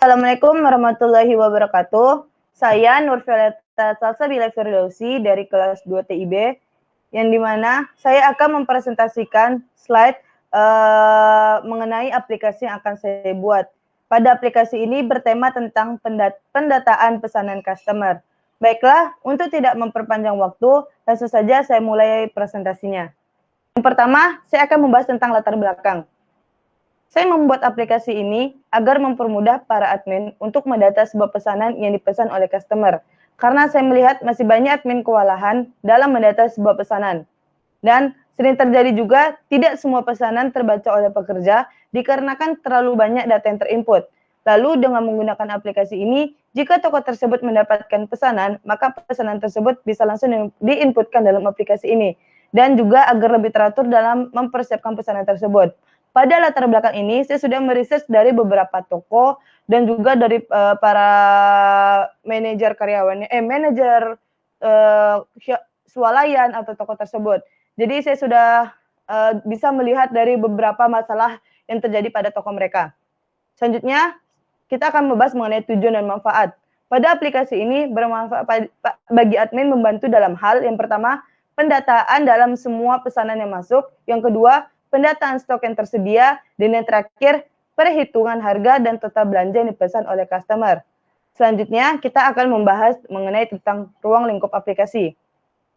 Assalamualaikum warahmatullahi wabarakatuh. Saya Nurvioleta Salsabila Firdausi dari kelas 2 TIB, yang dimana saya akan mempresentasikan slide mengenai aplikasi yang akan saya buat. Pada aplikasi ini bertema tentang pendataan pesanan customer. Baiklah, untuk tidak memperpanjang waktu, langsung saja saya mulai presentasinya. Yang pertama, saya akan membahas tentang latar belakang. Saya membuat aplikasi ini agar mempermudah para admin untuk mendata sebuah pesanan yang dipesan oleh customer. Karena saya melihat masih banyak admin kewalahan dalam mendata sebuah pesanan. Dan sering terjadi juga tidak semua pesanan terbaca oleh pekerja dikarenakan terlalu banyak data yang terinput. Lalu dengan menggunakan aplikasi ini, jika toko tersebut mendapatkan pesanan, maka pesanan tersebut bisa langsung diinputkan dalam aplikasi ini. Dan juga agar lebih teratur dalam mempersiapkan pesanan tersebut. Pada latar belakang ini, saya sudah meriset dari beberapa toko dan juga dari para manajer karyawannya, manajer swalayan atau toko tersebut. Jadi saya sudah bisa melihat dari beberapa masalah yang terjadi pada toko mereka. Selanjutnya, kita akan membahas mengenai tujuan dan manfaat. Pada aplikasi ini bermanfaat bagi admin membantu dalam hal yang pertama, pendataan dalam semua pesanan yang masuk. Yang kedua, pendataan stok yang tersedia. Dan yang terakhir, perhitungan harga dan total belanja yang dipesan oleh customer. Selanjutnya, kita akan membahas mengenai tentang ruang lingkup aplikasi.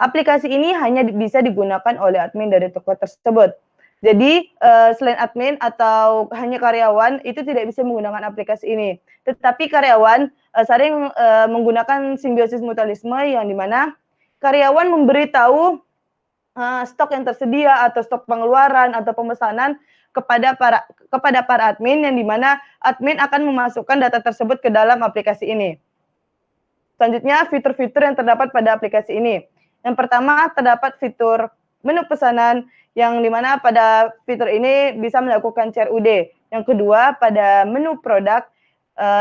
Aplikasi ini hanya bisa digunakan oleh admin dari toko tersebut. Jadi, selain admin atau hanya karyawan itu tidak bisa menggunakan aplikasi ini. Tetapi karyawan sering menggunakan simbiosis mutualisme yang dimana karyawan memberitahu stok yang tersedia atau stok pengeluaran atau pemesanan kepada para admin yang dimana admin akan memasukkan data tersebut ke dalam aplikasi ini. Selanjutnya, fitur-fitur yang terdapat pada aplikasi ini. Yang pertama, terdapat fitur menu pesanan yang dimana pada fitur ini bisa melakukan CRUD. Yang kedua, pada menu produk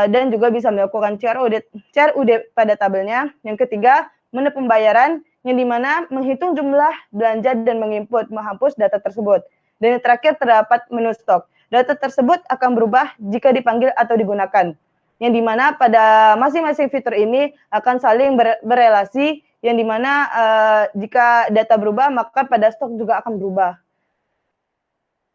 dan juga bisa melakukan CRUD pada tabelnya. Yang ketiga, menu pembayaran yang dimana menghitung jumlah belanja dan menghapus data tersebut. Dan yang terakhir terdapat menu stok. Data tersebut akan berubah jika dipanggil atau digunakan. Yang dimana pada masing-masing fitur ini akan saling berelasi, yang dimana jika data berubah maka pada stok juga akan berubah.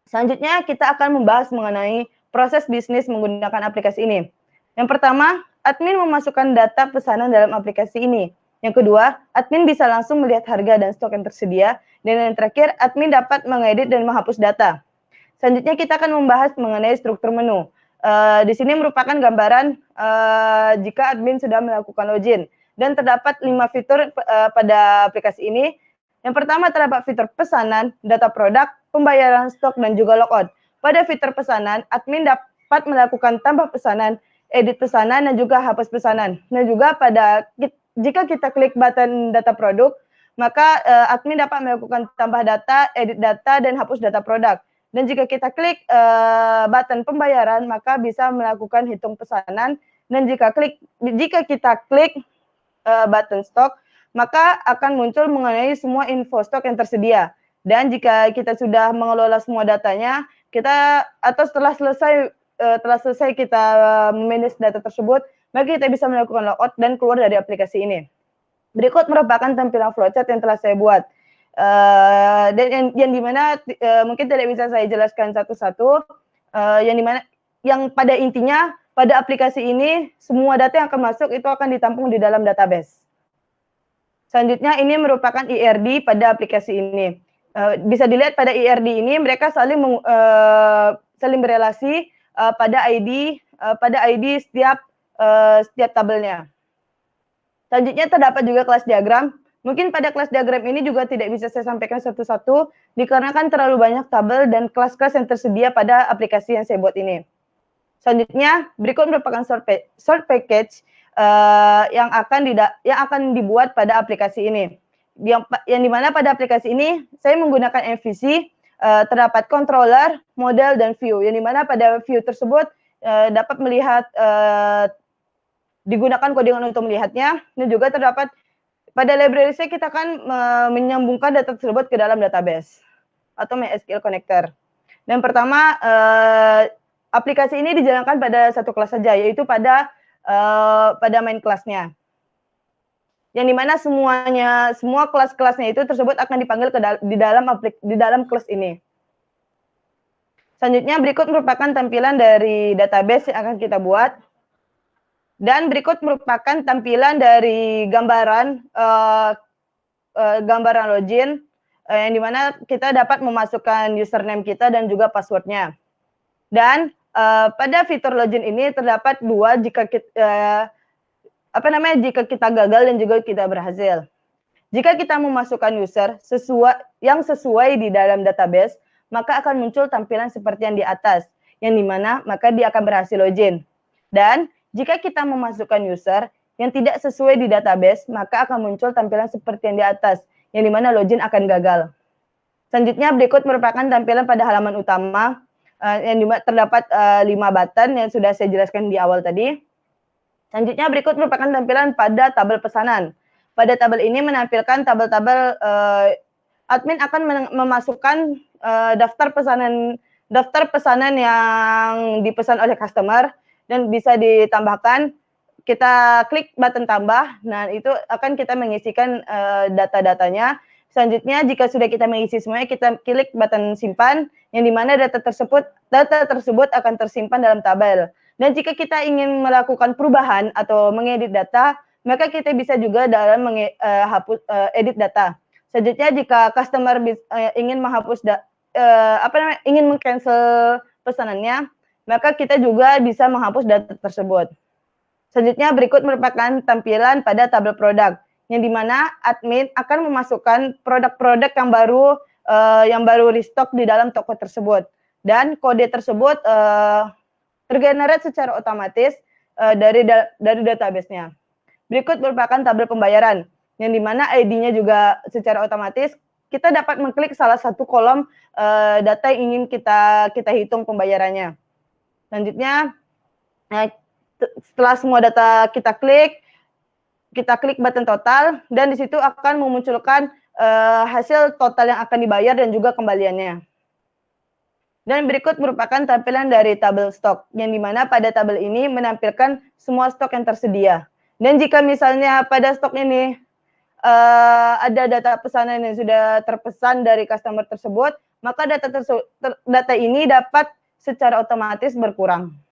Selanjutnya kita akan membahas mengenai proses bisnis menggunakan aplikasi ini. Yang pertama, admin memasukkan data pesanan dalam aplikasi ini. Yang kedua, admin bisa langsung melihat harga dan stok yang tersedia. Dan yang terakhir, admin dapat mengedit dan menghapus data. Selanjutnya kita akan membahas mengenai struktur menu. Di sini merupakan gambaran jika admin sudah melakukan login. Dan terdapat 5 fitur pada aplikasi ini. Yang pertama terdapat fitur pesanan, data produk, pembayaran stok, dan juga logout. Pada fitur pesanan, admin dapat melakukan tambah pesanan, edit pesanan, dan juga hapus pesanan. Dan juga jika kita klik button data produk, maka admin dapat melakukan tambah data, edit data, dan hapus data produk. Dan jika kita klik button pembayaran, maka bisa melakukan hitung pesanan. Dan jika kita klik button stok, maka akan muncul mengenai semua info stok yang tersedia. Dan jika kita sudah mengelola semua datanya, setelah selesai kita memanage data tersebut, maka kita bisa melakukan logout dan keluar dari aplikasi ini. Berikut merupakan tampilan flowchart yang telah saya buat. Dan yang dimana mungkin tidak bisa saya jelaskan satu-satu, yang pada intinya pada aplikasi ini semua data yang akan masuk itu akan ditampung di dalam database. Selanjutnya ini merupakan IRD pada aplikasi ini. Bisa dilihat pada IRD ini mereka saling berelasi pada ID setiap tabelnya. Selanjutnya terdapat juga kelas diagram. Mungkin pada kelas diagram ini juga tidak bisa saya sampaikan satu-satu dikarenakan terlalu banyak tabel dan kelas-kelas yang tersedia pada aplikasi yang saya buat ini. Selanjutnya, berikut merupakan short package yang akan dibuat pada aplikasi ini. Yang dimana pada aplikasi ini saya menggunakan MVC, terdapat controller, model, dan view. Yang dimana pada view tersebut dapat melihat digunakan codingan untuk melihatnya, dan juga terdapat pada library saya kita akan menyambungkan data tersebut ke dalam database atau MySQL connector. Dan pertama aplikasi ini dijalankan pada satu kelas saja, yaitu pada main kelasnya. Yang dimana semua kelas-kelasnya itu tersebut akan dipanggil di dalam kelas ini. Selanjutnya berikut merupakan tampilan dari database yang akan kita buat. Dan berikut merupakan tampilan dari gambaran login yang dimana kita dapat memasukkan username kita dan juga passwordnya. Dan pada fitur login ini terdapat dua jika kita gagal dan juga kita berhasil. Jika kita memasukkan user yang sesuai di dalam database, maka akan muncul tampilan seperti yang di atas, yang dimana maka dia akan berhasil login. Dan jika kita memasukkan user yang tidak sesuai di database, maka akan muncul tampilan seperti yang di atas, yang dimana login akan gagal. Selanjutnya berikut merupakan tampilan pada halaman utama, yang dimana terdapat 5 button yang sudah saya jelaskan di awal tadi. Selanjutnya berikut merupakan tampilan pada tabel pesanan. Pada tabel ini menampilkan tabel-tabel admin akan memasukkan daftar pesanan yang dipesan oleh customer dan bisa ditambahkan. Kita klik button tambah, nah itu akan kita mengisikan data-datanya. Selanjutnya jika sudah kita mengisi semuanya, kita klik button simpan, yang dimana data tersebut akan tersimpan dalam tabel. Dan jika kita ingin melakukan perubahan atau mengedit data, maka kita bisa juga dalam edit data. Selanjutnya jika customer ingin menghapus ingin meng-cancel pesanannya, maka kita juga bisa menghapus data tersebut. Selanjutnya berikut merupakan tampilan pada tabel produk, yang dimana admin akan memasukkan produk-produk yang baru restock di dalam toko tersebut, dan kode tersebut tergenerate secara otomatis dari database-nya. Berikut merupakan tabel pembayaran, yang dimana ID-nya juga secara otomatis kita dapat mengklik salah satu kolom data yang ingin kita hitung pembayarannya. Selanjutnya, setelah semua data kita klik button total, dan di situ akan memunculkan hasil total yang akan dibayar dan juga kembaliannya. Dan berikut merupakan tampilan dari tabel stok, yang dimana pada tabel ini menampilkan semua stok yang tersedia. Dan jika misalnya pada stok ini ada data pesanan yang sudah terpesan dari customer tersebut, maka data ini dapat secara otomatis berkurang.